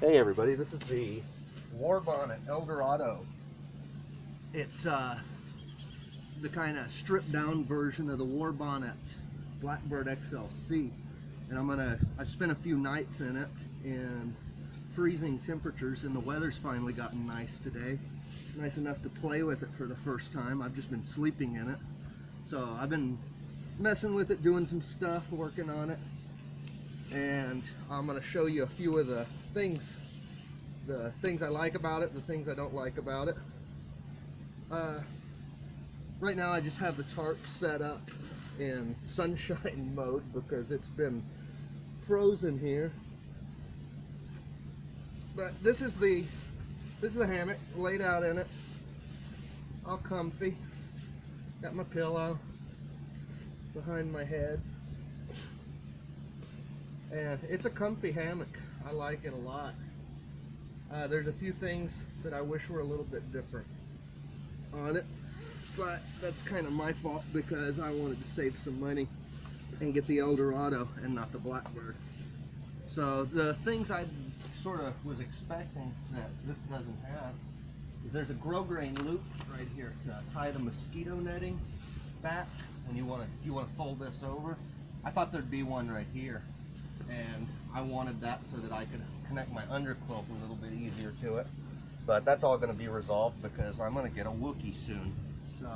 Hey everybody, this is the Warbonnet Eldorado. It's the kind of stripped down version of the Warbonnet Blackbird XLC. And I spent a few nights in it in freezing temperatures, and the weather's finally gotten nice today. Nice enough to play with it for the first time. I've just been sleeping in it. So I've been messing with it, doing some stuff, working on it. And I'm going to show you a few of the things I like about it, the things I don't like about it. Right now I just have the tarp set up in sunshine mode because it's been frozen here. But this is the hammock, laid out in it, all comfy. Got my pillow behind my head. And it's a comfy hammock. I like it a lot. There's a few things that I wish were a little bit different on it, but that's kind of my fault because I wanted to save some money and get the Eldorado and not the Blackbird. So the things I sort of was expecting that this doesn't have is there's a grosgrain loop right here to tie the mosquito netting back when you want to fold this over. I thought there'd be one right here, and I wanted that so that I could connect my underquilt a little bit easier to it. But that's all going to be resolved because I'm going to get a Wookiee soon. So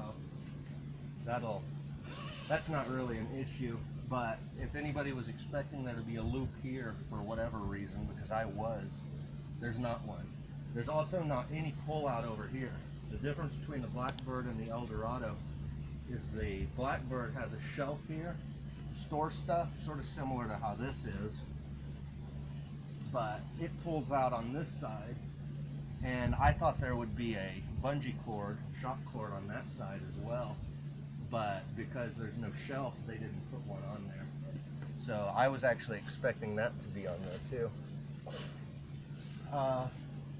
that's not really an issue. But if anybody was expecting there to be a loop here for whatever reason, because I was, there's not one. There's also not any pull out over here. The difference between the Blackbird and the Eldorado is the Blackbird has a shelf here, store stuff, sort of similar to how this is, but it pulls out on this side, and I thought there would be a bungee cord, shock cord on that side as well, but because there's no shelf, they didn't put one on there. So I was actually expecting that to be on there too.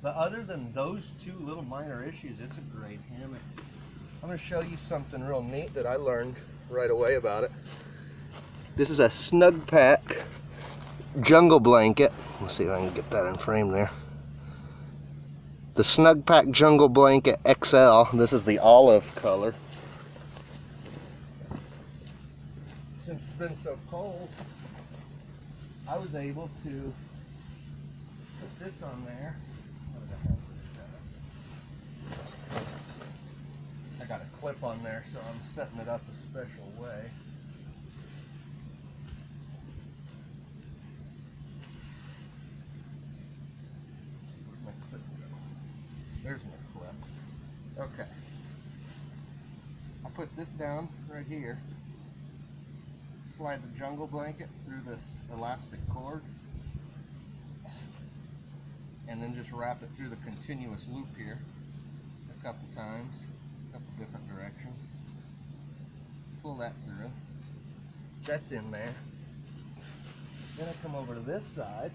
But other than those two little minor issues, it's a great hammock. I'm going to show you something real neat that I learned right away about it. This is a Snugpack Jungle Blanket. Let's see if I can get that in frame there. The Snugpack Jungle Blanket XL. This is the olive color. Since it's been so cold, I was able to put this on there. I got a clip on there, so I'm setting it up a special way. There's my clip. Okay. I put this down right here. Slide the jungle blanket through this elastic cord. And then just wrap it through the continuous loop here a couple times, a couple different directions. Pull that through. That's in there. Then I come over to this side.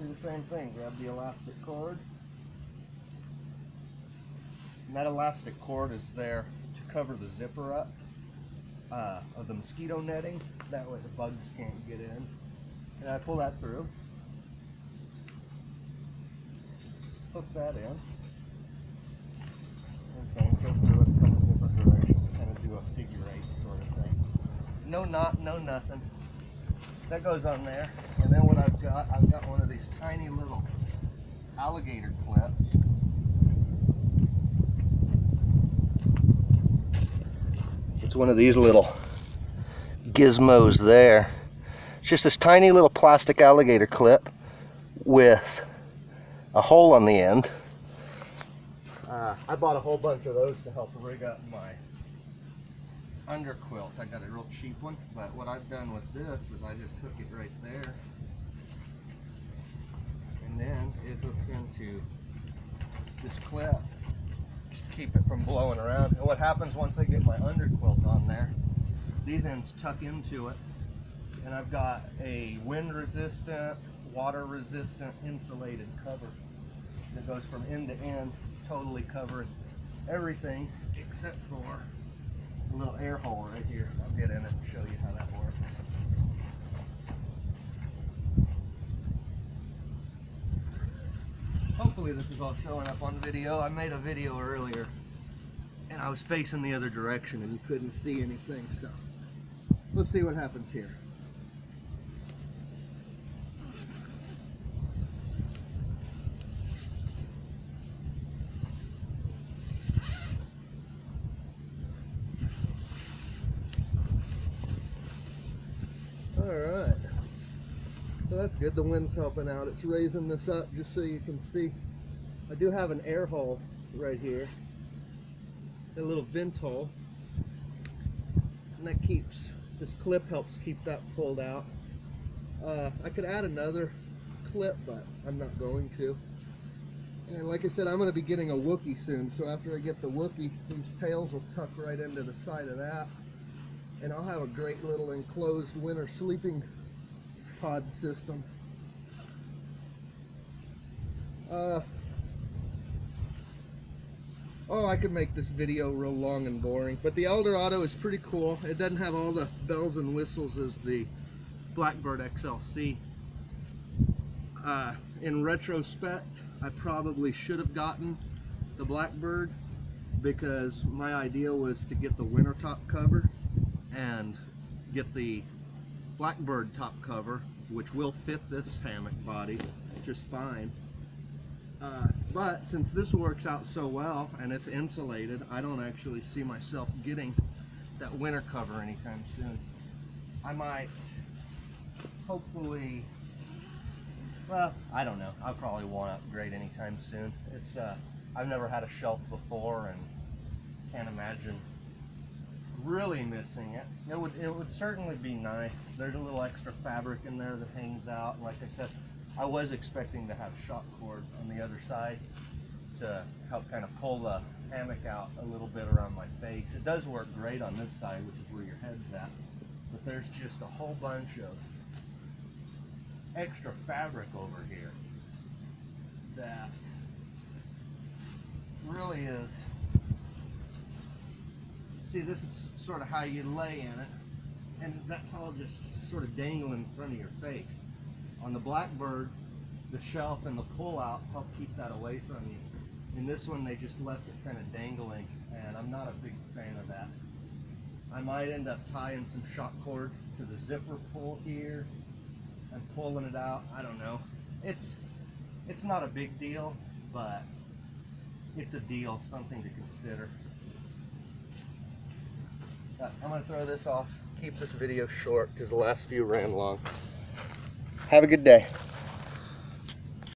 Do the same thing. Grab the elastic cord. And that elastic cord is there to cover the zipper up of the mosquito netting. That way the bugs can't get in. And I pull that through. Hook that in. Okay, go through it a couple different directions. Kind of do a figure eight sort of thing. No knot, no nothing. That goes on there. And then what I've got one of these tiny little alligator clips. It's one of these little gizmos there. It's just this tiny little plastic alligator clip with a hole on the end. I bought a whole bunch of those to help rig up my underquilt. I got a real cheap one, but what I've done with this is I just hook it right there, and then it hooks into this clip just to keep it from blowing around. And what happens once I get my underquilt on there, these ends tuck into it, and I've got a wind resistant, water resistant, insulated cover that goes from end to end, totally covering everything except for a little air hole right here. I'll get in it and show you how that works. hopefully this is all showing up on video. I made a video earlier and I was facing the other direction and you couldn't see anything, so let's see what happens here. Alright, so that's good. The wind's helping out. It's raising this up just so you can see. I do have an air hole right here, a little vent hole, and that keeps, this clip helps keep that pulled out. I could add another clip, but I'm not going to. And like I said, I'm going to be getting a Wookie soon, so after I get the Wookie, these tails will tuck right into the side of that, and I'll have a great little enclosed winter sleeping pod system. Oh, I could make this video real long and boring, but the Eldorado is pretty cool. It doesn't have all the bells and whistles as the Blackbird XLC. In retrospect, I probably should have gotten the Blackbird because my idea was to get the winter top cover and get the Blackbird top cover, which will fit this hammock body just fine. But since this works out so well and it's insulated, I don't actually see myself getting that winter cover anytime soon. I might, hopefully, well, I don't know. I probably won't upgrade anytime soon. It's I've never had a shelf before and can't imagine really missing it. It would certainly be nice. There's a little extra fabric in there that hangs out. And like I said, I was expecting to have shock cord on the other side to help kind of pull the hammock out a little bit around my face. It does work great on this side, which is where your head's at, but there's just a whole bunch of extra fabric over here that really is, see, this is sort of how you lay in it, and that's all just sort of dangling in front of your face. On the Blackbird, the shelf and the pull-out help keep that away from you. In this one, they just left it kind of dangling, and I'm not a big fan of that. I might end up tying some shock cord to the zipper pull here and pulling it out. I don't know. It's not a big deal, but it's a deal, something to consider. But I'm going to throw this off, keep this video short because the last few ran long. Have a good day.